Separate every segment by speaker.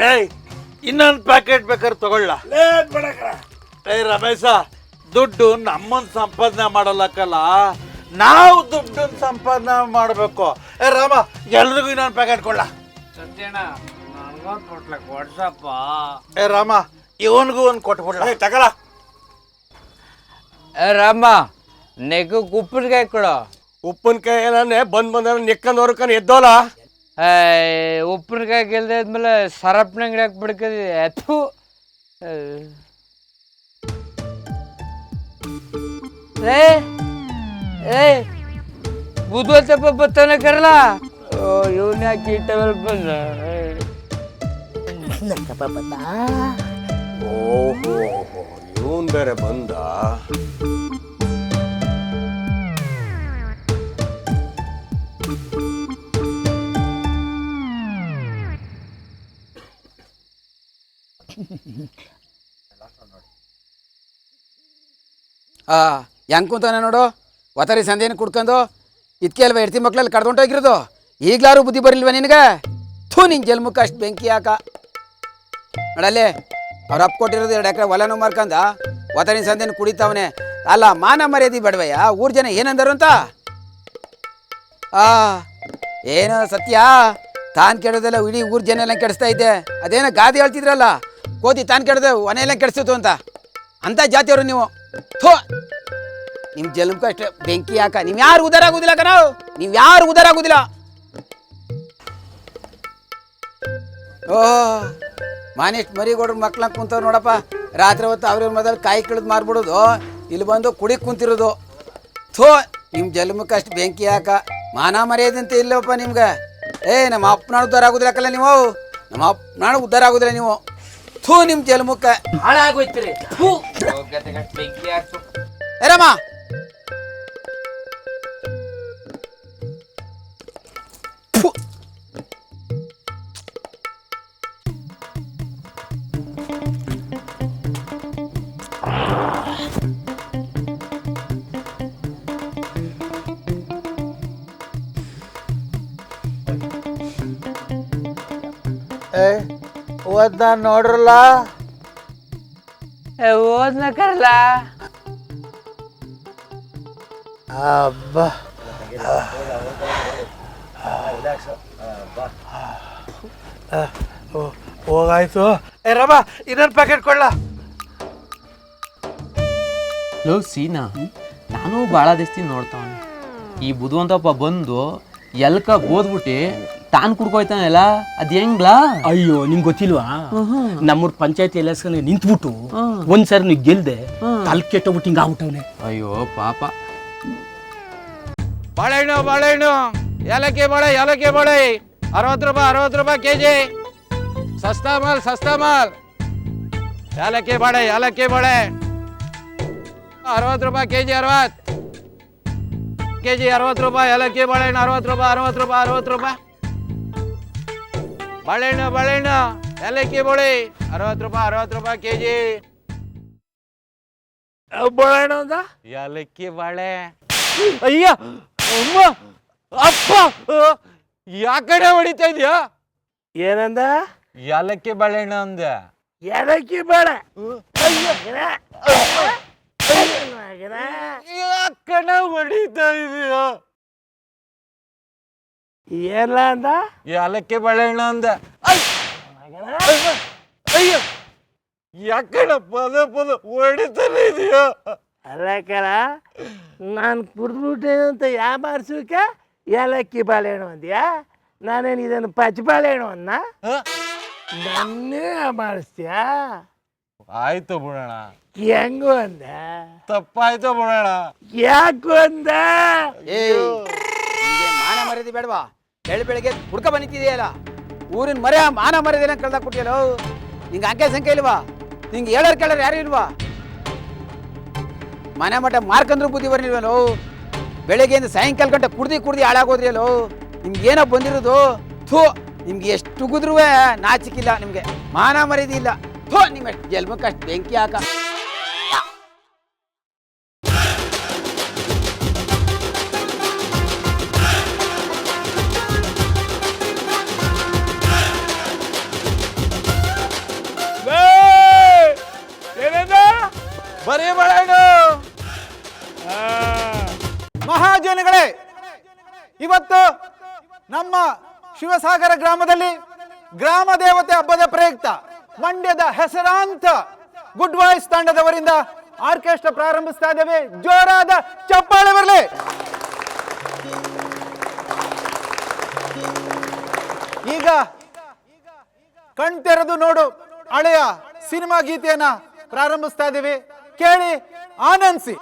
Speaker 1: ಏಯ್ ಇನ್ನೊಂದು ಪ್ಯಾಕೆಟ್ ಬೇಕಾದ್ರೆ ತಗೊಳ್ಳ. ಏಯ್ ರಮೇಶ, ದುಡ್ಡು ನಮ್ಮನ್ನು ಸಂಪಾದನೆ ಮಾಡಲ್ಲಕ್ಕಲ್ಲ, ನಾವು ದುಡ್ಡನ್ನು ಸಂಪಾದನೆ ಮಾಡಬೇಕು. ಏ ರಾಮ, ಎಲ್ರಿಗೂ ಇನ್ನೊಂದು ಪ್ಯಾಕೆಟ್ ಕೊಡ್ಲ.
Speaker 2: ಸತ್ಯಣ್ಣ ನನಗೊಂದು ಕೊಟ್ಲಕ್ಕೆ ವಾಟ್ಸಪ್ಪ.
Speaker 1: ಏ ರಾಮ, ಇವನಿಗೂ ಒಂದು ಕೊಟ್ಬಿಡ್ಲ.
Speaker 3: ತಗೊಳ.
Speaker 2: ರಾಮ ನೆಗ್ ಉಪ್ಪಿನಕಾಯಿ ಕೊಡು.
Speaker 3: ಉಪ್ಪಿನಕಾಯಿ ಏನೇ ಬಂದ ನೆಕ್ಕಂದವ್ರ ಎದ್ದೋಲ.
Speaker 2: ಉಪ್ಪಿನಕಾಯಿ ಗೆಲ್ದೆ ಆದ್ಮೇಲೆ ಸರಪ್ನ ಅಂಗಡಿ ಹಾಕ್ಬಿಡ್ಕದಿ ಅಥು. ಬುದ್ಧಪ್ಪ ಬತ್ತಾನೆ ಕರಲ್ಲ. ಇವನ್ ಯಾಕೆ ಈ ಟೈಮಲ್ಲಿ ಬಂದ?
Speaker 3: ಓಹೋ, ಇವನ್ ಬೇರೆ ಬಂದ.
Speaker 4: ಹೆಂಗೆ ಕುಂತಾನೆ ನೋಡು, ಒತ್ತಾರಿ ಸಂದೇನ ಕುಡ್ಕೊಂಡು ಇದಕ್ಕೆ ಅಲ್ವ ಹೆಡ್ತಿ ಮಕ್ಳಲ್ಲಿ ಕಡ್ದೊಂಟೋಗಿರೋದು. ಈಗಲಾರು ಬುದ್ಧಿ ಬರಲಿಲ್ವ ನಿನಗೆ? ಥೂ, ನಿನ್ನ ಜನ್ಮಕ್ಕೆ ಅಷ್ಟು ಬೆಂಕಿ ಯಾಕ ನೋಡಲ್ಲಿ. ಅವ್ರು ಅಪ್ಪ ಕೊಟ್ಟಿರೋದು 2 ಎಕರೆ ಹೊಲನೂ ಮಾರ್ಕಂದ ಒತ್ತಾರಿ ಸಂದೇನ ಕುಡಿತಾವನೆ. ಅಲ್ಲ, ಮಾನ ಮರ್ಯಾದೆ ಬೇಡವಯ್ಯ? ಊರು ಜನ ಏನಂದರು ಅಂತ? ಏನೋ ಸತ್ಯ, ತಾನು ಕೆಡೋದೆಲ್ಲ ಇಡೀ ಊರು ಜನ ಎಲ್ಲ ಕೆಡಿಸ್ತಾ ಇದ್ದೆ. ಅದೇನೋ ಗಾದೆ ಹೇಳ್ತಿದ್ರಲ್ಲ, ಕೋತಿ ತಾನು ಕೆಡೋದೆ ಒನೆಯೆಲ್ಲ ಕೆಡಿಸ್ತು ಅಂತ ಜಾತಿಯವರು ನೀವು. ಥೋ, ನಿಮ್ಮ ಜನ್ಮಕ್ಕೆ ಅಷ್ಟೇ ಬೆಂಕಿ ಯಾಕ? ನೀವು ಯಾರು ಉದಾರ ಆಗೋದಿಲ್ಲ ನಾವು, ನೀವು ಯಾರು ಉದಾರ ಆಗೋದಿಲ್ಲ. ಓಹ್, ಮಾನಿಷ್ಟು ಮರಿಗೋಡ್ರ ಮಕ್ಳನ್ನ ಕುಂತವ್ರು ನೋಡಪ್ಪ. ರಾತ್ರಿ ಹೊತ್ತು ಅವ್ರ ಮೊದಲು ಕಾಯಿ ಕಳೆದು ಮಾರ್ಬಿಡೋದು, ಇಲ್ಲಿ ಬಂದು ಕುಡಿ ಕುಂತಿರೋದು. ಥೋ, ನಿಮ್ಮ ಜನ್ಮಕ್ಕೆ ಅಷ್ಟು ಬೆಂಕಿ ಯಾಕ? ಮಾನ ಮರ್ಯಾದೆ ಅಂತ ಇಲ್ಲವಪ್ಪ ನಿಮ್ಗೆ. ನಮ್ಮ ಅಪ್ಪನಾಳು ಉದ್ಧಾರ ಆಗೋದಿಲ್ಲ ಕಲ್ಲ ನೀವು, ನಮ್ಮ ಅಪ್ಪನಾಳು ಉದ್ಧಾರ ಆಗೋದಿಲ್ಲ ನೀವು. ಥೂ, ನಿಮ್ಮ ಜನ್ಮಕ್ಕೆ
Speaker 2: ಹಾಳಾಗೋಯ್ತೀರಿ. ಬೆಂಕಿ ಹಾಕ್ತು.
Speaker 4: ಏರಮ್ಮ,
Speaker 1: ಓದ್ನ ನೋಡ್ರಲ್ಲ.
Speaker 2: ಓದ್ನ ಕರಲ್ಲ.
Speaker 1: ಅಬ್ಬ, ಹೋಗಾಯ್ತು. ಏ ರಾಮ, ಇನ್ನೊಂದು ಪ್ಯಾಕೆಟ್ ಕೊಡ್ಲ.
Speaker 5: ಲೋ ಸೀನಾ, ನಾನು ಭಾಳ ದಿಸ್ತೀನಿ ನೋಡ್ತಾವನೆ. ಈ ಬುದ್ಧವಂತಪ್ಪ ಬಂದು ಎಲ್ಕ ಗೋದ್ಬಿಟ್ಟು ತಾನು ಕುಡ್ಕೋಯ್ತಾನಲ್ಲ, ಅದ್ ಹೆಂಗ್ಲಾ?
Speaker 6: ಅಯ್ಯೋ, ನಿಂಗೆ ಗೊತ್ತಿಲ್ವಾ? ನಮ್ಮೂರ್ ಪಂಚಾಯತಿ ಎಲೆಕ್ಷನ್ ನಿಂತ್ಬಿಟ್ಟು ಒಂದ್ಸರಿ ನೀವು ಗೆಲ್ದೆ ತಲೆ ಕೆಟ್ಟೋಗ್ಬಿಟ್ಟು ಹಿಂಗ ಆಗ್ಬಿಟ್ಟವನೆ.
Speaker 5: ಅಯ್ಯೋ ಪಾಪ.
Speaker 4: ಬಾಳೆಹಣ್ಣು ಏಲಕ್ಕಿ ಬಾಳೆ 60 ರೂಪಾಯಿ ಕೆಜಿ. ಸಸ್ತಾ ಮಾಲ್. ಏಲಕ್ಕಿ ಬಾಳೆ 60 ರೂಪಾಯಿ ಕೆಜಿ. 60 ರೂಪಾಯಿ. ಏಲಕ್ಕಿ ಬಾಳೆಹಣ್ಣು 60 ರೂಪಾಯಿ. ಬಾಳೆಹಣ್ಣು ಏಲಕ್ಕಿ ಬಾಳೆ 60 ರೂಪಾಯಿ ಕೆಜಿ.
Speaker 1: ಬಾಳೆಹಣ್ಣು ಅಂದ?
Speaker 4: ಏಲಕ್ಕಿ ಬಾಳೆ. ಅಯ್ಯ ಅಮ್ಮ, ಅಪ್ಪ, ಯಾಕಡೆ ಹೊಡಿತಾ ಇದೆಯಾ?
Speaker 1: ಏನಂದ?
Speaker 4: ಏಲಕ್ಕಿ ಬಾಳೆಹಣ್ಣು ಅಂದೆ.
Speaker 1: ಏಲಕ್ಕಿ ಬಾಳೆ.
Speaker 4: ಯಾಕಡೆ ಹೊಡಿತಾ ಇದೆಯಾ?
Speaker 1: ಏನ್ಲ ಅಂದ?
Speaker 4: ಏಲಕ್ಕಿ ಬಾಳೆಹಣ್ಣು ಅಂದೆ. ಅಯ್ಯೋ, ಯಾಕಡೆ ಪದ ಹೊಡಿತಾನೆ ಇದೆಯಾ?
Speaker 1: ಅಲ್ಲ ಕಣ, ನಾನು ಕುಡ್ದ್ಬಿಟ್ಟೇನು ಅಂತ ಯಾಮಾರ್ಸೋಕೆ ಏಲಕ್ಕಿ ಬಾಳೆಹಣ್ಣು ಅಂದ್ಯಾ? ನಾನೇನು ಇದನ್ನು ಪಚ್ಚ ಬಾಳೆಹಣ್ಣು ಅನ್ನ ನನ್ನೇ ಮಾಡಿಸ್ತೀಯಾ?
Speaker 4: ಆಯ್ತು ಬಿಡೋಣ.
Speaker 1: ಹೆಂಗು ಅಂದ?
Speaker 4: ತಪ್ಪಾಯ್ತು ಬಿಡೋಣ.
Speaker 1: ಯಾಕು ಅಂದ?
Speaker 4: ಮಾನ ಮರ್ಯಾದೆ ಬೇಡವಾ? ಬೆಳಗ್ಗೆ ಹುಡ್ಕ ಬಂದಿದೆಯಲ್ಲ, ಊರಿನ ಮಾನ ಮರ್ಯಾದೆ ಕಳ್ದಾಗ ಕೊಟ್ಟಿಯಲ್ಲ. ನಿಂಗೆ ಅಂಕೆ ಸಂಖ್ಯೆ ಇಲ್ವಾ? ನಿಂಗೆ ಹೇಳೋರು ಕೇಳೋರು ಯಾರು ಇಲ್ವಾ? ಮನೆ ಮಠ ಮಾರ್ಕಂದ್ರು ಬುದ್ಧಿ ಬರ್ಲಿಲ್ವಲ್ಲೋ? ಬೆಳಗ್ಗೆಯಿಂದ ಸಾಯಂಕಾಲ ಗಂಟೆ ಕುಡ್ದು ಹಾಳಾಗೋದ್ರಿ ಅಲ್ಲೋ. ನಿಮ್ಗೆ ಏನೋ ಬಂದಿರೋದು? ಥೂ, ನಿಮ್ಗೆ ಎಷ್ಟು ಉಗಿದ್ರೂ ನಾಚಿಕಿಲ್ಲ, ನಿಮಗೆ ಮಾನ ಮರ್ಯಾದೆ ಇಲ್ಲ. ಥೂ, ನಿಮ್ಮ ಜನ್ಮಕ್ಕೆ ಅಷ್ಟು ಬೆಂಕಿ ಹಾಕ.
Speaker 7: ನಮ್ಮ ಶಿವಸಾಗರ ಗ್ರಾಮದಲ್ಲಿ ಗ್ರಾಮ ದೇವತೆ ಹಬ್ಬದ ಪ್ರಯುಕ್ತ ಮಂಡ್ಯದ ಹೆಸರಾಂತ ಗುಡ್ ವಾಯ್ಸ್ ತಂಡದವರಿಂದ ಆರ್ಕೆಸ್ಟ್ರಾ ಪ್ರಾರಂಭಿಸ್ತಾ ಇದ್ದೇವೆ. ಜೋರಾದ ಚಪ್ಪಾಳೆ ಬರಲಿ. ಈಗ ಕಣ್ತೆರೆದು ನೋಡು ಹಳೆಯ ಸಿನಿಮಾ ಗೀತೆಯನ್ನ ಪ್ರಾರಂಭಿಸ್ತಾ ಇದ್ದೀವಿ. ಕೇಳಿ ಆನಂದಿಸಿ.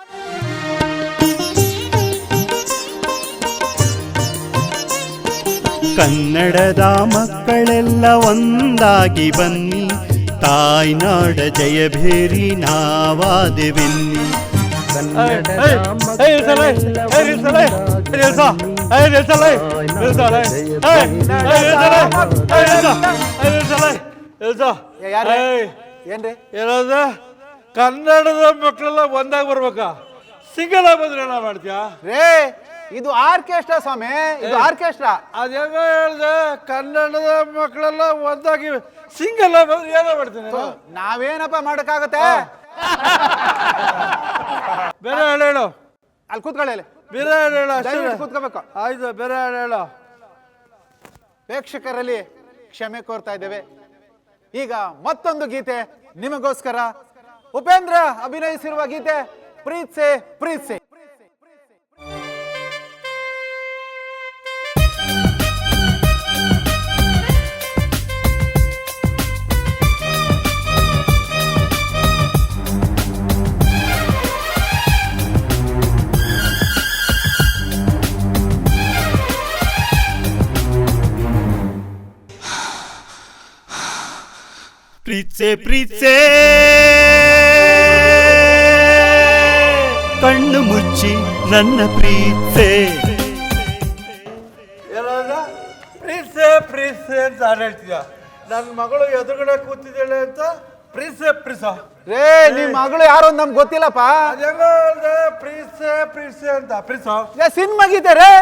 Speaker 8: ಕನ್ನಡದ ಮಕ್ಕಳೆಲ್ಲ ಒಂದಾಗಿ ಬನ್ನಿ, ತಾಯ್ನಾಡ ಜಯಭೇರಿ ನಾವಾದೆವೆನ್ನಿ.
Speaker 7: ಏನ್ರಿ
Speaker 1: ಏನಂದ್ರೆ ಕನ್ನಡದ ಮಕ್ಕಳೆಲ್ಲ ಒಂದಾಗಿ ಬರ್ಬೇಕಾ? ಸಿಂಗಲ್ ಆಗಿ ಬಂದ್ರೆ ಏನ ಮಾಡ್ತೀಯಾ
Speaker 7: ರೇ? ಇದು ಆರ್ಕೆಸ್ಟ್ರಾ ಸ್ವಾಮಿ, ಇದು ಆರ್ಕೆಸ್ಟ್ರಾ.
Speaker 1: ಅದೇಗ ಹೇಳ್ದೆ ಕನ್ನಡದ ಮಕ್ಕಳೆಲ್ಲ ಒಂದಾಗಿ ಸಿಂಗಲ್ ಆಗಿ ಬಂದ್ರೆ ಏನೋ ಮಾಡ್ತೀನಿ.
Speaker 7: ನಾವೇನಪ್ಪ ಮಾಡಕ್ಕಾಗತ್ತೆ?
Speaker 1: ಬೇರೆ ಹಾಡು ಹೇಳು.
Speaker 7: ಅಲ್ಲಿ ಕೂತ್ಕೊಳ್ಳಿ,
Speaker 1: ಬೇರೆ ಹಾಡು ಹೇಳು.
Speaker 7: ದಯವಿಟ್ಟು ಕೂತ್ಕೋಬೇಕು.
Speaker 1: ಆಯ್ತು, ಬೇರೆ ಹಾಡು ಹೇಳು.
Speaker 7: ಪ್ರೇಕ್ಷಕರಲ್ಲಿ ಕ್ಷಮೆ ಕೋರ್ತಾ ಇದ್ದೇವೆ. ಈಗ ಮತ್ತೊಂದು ಗೀತೆ ನಿಮಗೋಸ್ಕರ. ಉಪೇಂದ್ರ ಅಭಿನಯಿಸಿರುವ ಗೀತೆ ಪ್ರೀತ್ಸೆ ಪ್ರೀತ್ಸೆ.
Speaker 8: ಪ್ರೀತ್ಸೆ ಪ್ರೀತ್ಸೆ ಕಣ್ಣು ಮುಚ್ಚಿ ನನ್ನ ಪ್ರೀತ್ಸೆ.
Speaker 1: ಏನಂದ್ರೆ ಪ್ರೀಸೆ ಪ್ರೀಸೆ ಅಂತ ಹಾಡು ಹೇಳ್ತೀಯ. ನನ್ನ ಮಗಳು ಎದುರುಗಡೆ ಕೂತಿದ್ದಾಳೆ ಅಂತ ಪ್ರೀಸೆ ಪ್ರೀಸ.
Speaker 7: ರೇ, ನಿಮ್ ಮಗಳು ಯಾರು ಅಂತ ನಮ್ಗೆ ಗೊತ್ತಿಲ್ಲಪ್ಪ.
Speaker 1: ಅದೇಗ ಹೇಳ್ದೆ ಪ್ರೀಸೆ ಪ್ರೀಸೆ ಅಂತ ಪ್ರೀಸ.
Speaker 7: ಸಿನಿಮಾ ಗೀತೆ ರೇ.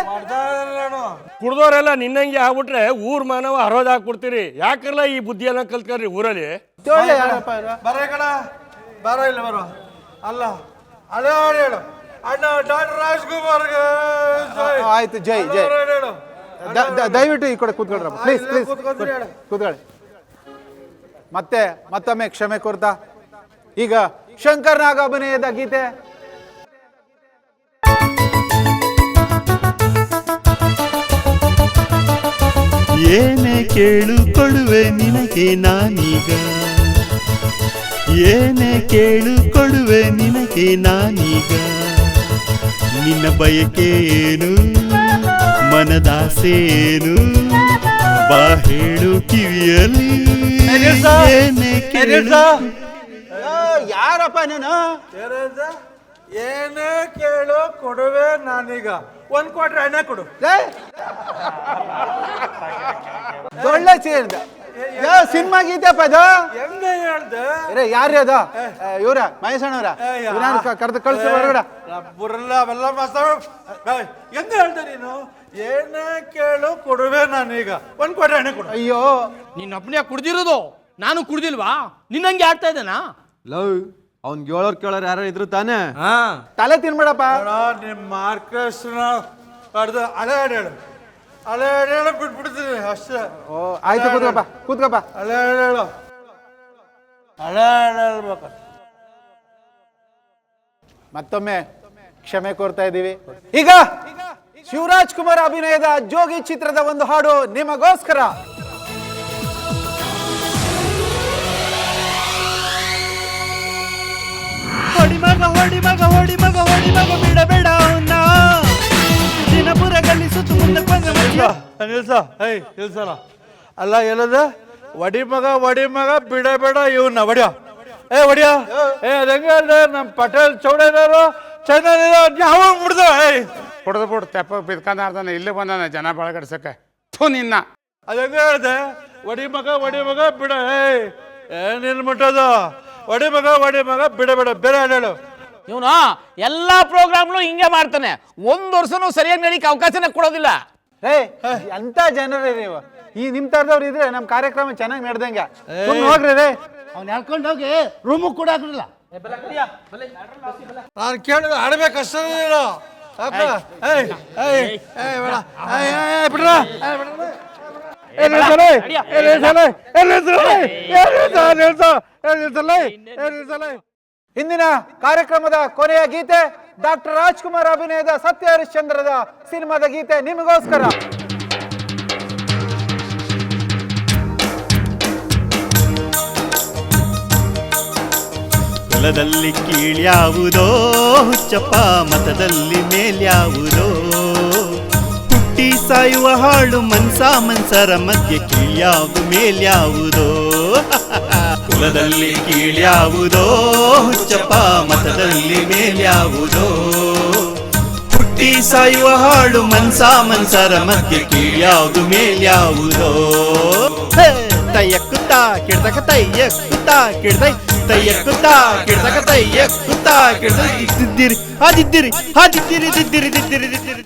Speaker 3: ಕುಡ್ದೋರೆಲ್ಲ ನಿನ್ನಂಗೆ ಆಗ್ಬಿಟ್ರೆ ಊರ್ ಮಾನವ ಹರೋದ್ ಹಾಕ್ಬಿಡ್ತೀರಿ. ಯಾಕಲ್ಲ ಈ ಬುದ್ಧಿ ಎಲ್ಲ ಕಲ್ತ್ಕೊಳ್ರಿ ಊರಲ್ಲಿ?
Speaker 1: ಬರ ಕಡ ಬರ ಇಲ್ಲ ಬರೋ ಅಲ್ಲ ಅದೇ ಹಾಡು ಹೇಳು. ಅಣ್ಣ ಡಾಕ್ಟರ್ ರಾಜ್ಕುಮಾರ್ಗೆ
Speaker 7: ಆಯ್ತು, ಜೈ ಜೈ. ದಯವಿಟ್ಟು ಈ ಕಡೆ ಕೂತ್ಕೊಳ್ರಪ್ಪ, ಪ್ಲೀಸ್ ಪ್ಲೀಸ್ ಕೂತ್ಕೊಳ್ಳಿ. ಮತ್ತೊಮ್ಮೆ ಕ್ಷಮೆ ಕೋರ್ತಾ ಈಗ ಶಂಕರ್ ನಾಗ್ ಅಭಿನಯದ ಗೀತೆ.
Speaker 8: ಏನೇ ಕೇಳು ಕೊಡುವೆ ನಿನಗೆ ನಾನೀಗ, ಏನೇ ಕೇಳು ಕೊಡುವೆ ನಿನಗೆ ನಾನೀಗ. ನಿನ್ನ ಬಯಕೆ ಏನು, ಮನದಾಸೇನು, ಬಾ ಹೇಳು ಕಿವಿಯಲ್ಲಿ. ಏನೇ ಕೇಳು.
Speaker 7: ಯಾರಪ್ಪ ನೀನು?
Speaker 1: ಏನೇ ಕೇಳು ಕೊಡುವೆ ನಾನೀಗ. 1 ಕ್ವಾರ್ಟರ್ ಎಣ್ಣೆ ಕೊಡು.
Speaker 7: ಒಳ್ಳೆ ಸಿನಿಮಾ ಗೀತೆ ಅಪ್ಪ ಇದು.
Speaker 1: ಹೆಂಗ ಹೇಳ್ದೆ?
Speaker 7: ಯಾರ್ರಿ ಅದ? ಇವ್ರ ಮಹೇಶಣ್ಣವ್ರ ಕರೆದು ಕಳ್ಸಿ ಹೊರಗಡೆ.
Speaker 1: ಬರಲ್ಲ ಅವೆಲ್ಲ ಹೆಂಗ ಹೇಳ್ದೆ ನೀನು? ಏನೇ ಕೇಳು ಕೊಡುವೆ ನಾನೀಗ. 1 ಕ್ವಾರ್ಟರ್ ಎಣ್ಣೆ ಕೊಡು.
Speaker 7: ಅಯ್ಯೋ,
Speaker 6: ನೀನ್ ಒಬ್ಬನೇ ಕುಡ್ದಿರೋದು, ನಾನು ಕುಡ್ದಿಲ್ವಾ? ನಿನ್ನಂಗೆ ಆಡ್ತಾ ಇದ್ದೇನಾ?
Speaker 5: ಲವ್ ಅವ್ನ್ ಕೇಳೋರ್ ಕೇಳೋರ್ ಯಾರು ಇದ್ರು ತಾನೇ?
Speaker 7: ತಲೆ ತಿನ್ಬೇಡಪ್ಪ.
Speaker 1: ನಿಮ್ಮ ಮಾರ್ಕಸ್ನ ಕಡ್ದು ಹಳೆ ಹಾಡು ಹೇಳು. ಹಳೆ ಹಾಡು ಹೇಳು, ಬಿಟ್ಬಿಡ್ತೀನಿ ಅಷ್ಟೇ.
Speaker 7: ಓ ಆಯ್ತು, ಕೂತ್ಕಪ್ಪ ಕೂತ್ಕಪ್ಪ.
Speaker 1: ಹಳೆ ಹಾಡು ಹೇಳು. ಹಳೆ ಹಾಡು ಹೇಳ್ಬೇಕು.
Speaker 7: ಮತ್ತೊಮ್ಮೆ ಕ್ಷಮೆ ಕೋರ್ತಾ ಇದ್ದೀವಿ. ಈಗ ಶಿವರಾಜ್ ಕುಮಾರ್ ಅಭಿನಯದ ಜೋಗಿ ಚಿತ್ರದ ಒಂದು ಹಾಡು ನಿಮಗೋಸ್ಕರ.
Speaker 8: ಹೊಡಿ ಮಗ ಹೊಡಿ ಮಗ ಹೊಡಿ ಮಗ ಹೊಡಿ ಮಗ ಬಿಡಬೇಡ ಅವನ್ನ, ದಿನಪುರ ಗಲ್ಲಿಸುತ್ತು ಮುಂದೆ ಬಂದ
Speaker 1: ನಿಲ್ಸಲ್ಲ. ಅಲ್ಲ ಹೇಳದ ಒಡಿ ಮಗ ಬಿಡಬೇಡ ಇವನ್ನ ಒಡಿಯ. ಒಡಿಯ ಅದಂಗ ನಮ್ಮ ಪಟೇಲ್ ಚೌಡೇನವರು ಚೈನಾ ಯಾವ ಮುಡ್ದ
Speaker 9: ಹೊಡೆದ್ಬಿಟ್ಟು ತೆಪ್ಪ ಬಿದ್ಕೊಂಡಾರ್ದಾನೆ ಇಲ್ಲೇ ಬಂದಾನೆ ಜನ ಬಳಗಡ್ಸಕ್ಕೆ. ನಿನ್ನ
Speaker 1: ಅದಂಗ ಹೇಳ್ದೆ ಒಡಿ ಮಗ ಬಿಡ. ಏನಿಲ್ ಮುಟ್ಟೋದು? ಒಡಿ ಮಗ ಬಿಡಬೇಡ. ಬೇರೆ ಹೇಳು.
Speaker 2: ಇವನು ಎಲ್ಲಾ ಪ್ರೋಗ್ರಾಮ್ನು ಹಿಂಗೆ ಮಾಡ್ತಾನೆ. 1 ವರ್ಷನೂ ಸರಿಯಾಗಿ ನಡೀಕ್ ಅವಕಾಶನೇ ಕೊಡೋದಿಲ್ಲ.
Speaker 7: ಎಂತ ಜನರೇ ನೀವು. ಈ ನಿಮ್ ತರದವ್ರು ಇದ್ರೆ ನಮ್ ಕಾರ್ಯಕ್ರಮ ಚೆನ್ನಾಗಿ ನಡೆದಂಗೆ. ಹೋಗ್ರಿ ರೇ.
Speaker 6: ಅವ್ನು ಹೇಳ್ಕೊಂಡು ಹೋಗಿ ರೂಮಿಗೆ ಕೂಡ ಹಾಕಿಲ್ಲ.
Speaker 1: ನಾನು ಕೇಳಿದ್ರೆ ಆಡ್ಬೇಕಷ್ಟೇ.
Speaker 7: ಅಕ್ಕ ಏಯ್ ಏಯ್ ಏಯ್ ಬೇಡ ಏಯ್ ಏಯ್ ಬಿಡ್ರ ಇಂದಿನ ಕಾರ್ಯಕ್ರಮದ ಕೊನೆಯ ಗೀತೆ ಡಾಕ್ಟರ್ ರಾಜ್ಕುಮಾರ್ ಅಭಿನಯದ ಸತ್ಯ ಹರಿಶ್ಚಂದ್ರದ ಸಿನಿಮಾದ ಗೀತೆ ನಿಮಗೋಸ್ಕರ.
Speaker 8: ಕುಲದಲ್ಲಿ ಕೀಳ್ಯಾವುದೋ ಹುಚ್ಚಪ್ಪ ಮತದಲ್ಲಿ ಮೇಲ್ಯಾವುದೋ ಹುಟ್ಟಿ ಸಾಯುವ ಹಾಳು ಮನ್ಸರ ಮಧ್ಯೆ ಕೀಳ್ಯಾವುದು ಮೇಲ್ಯಾವುದೋ ಕುಲದಲ್ಲಿ ಕೀಳ್ಯಾವುದೋ ಹುಚ್ಚಪ್ಪ ಮತದಲ್ಲಿ ಮೇಲ್ಯಾವುದೋ ಹುಟ್ಟಿ ಸಾಯುವ ಹಾಳು ಮನ್ಸರ ಮಧ್ಯೆ ಕೀಳ್ಯಾವುದು ಮೇಲ್ಯಾವುದೋ ತಯ್ಯಕ್ಕುತ್ತಾ ಕೆಡ್ದಕ ತಯ್ಯಕ್ಕುತ್ತಾ ಕೆಡ್ದೈ ತಯ್ಯಕ್ಕುತ್ತಾ ಕೆಡ್ದಕ ತಯ್ಯಕ್ಕುತ್ತಾ ಕೆಡ್ದೈ ಇದ್ದಿರಿ ಹಾದಿದ್ದಿರಿ ಹಾದಿದ್ದಿರಿ ದಿದ್ದಿರಿ ದಿದ್ದಿರಿ ದಿದ್ದಿರಿ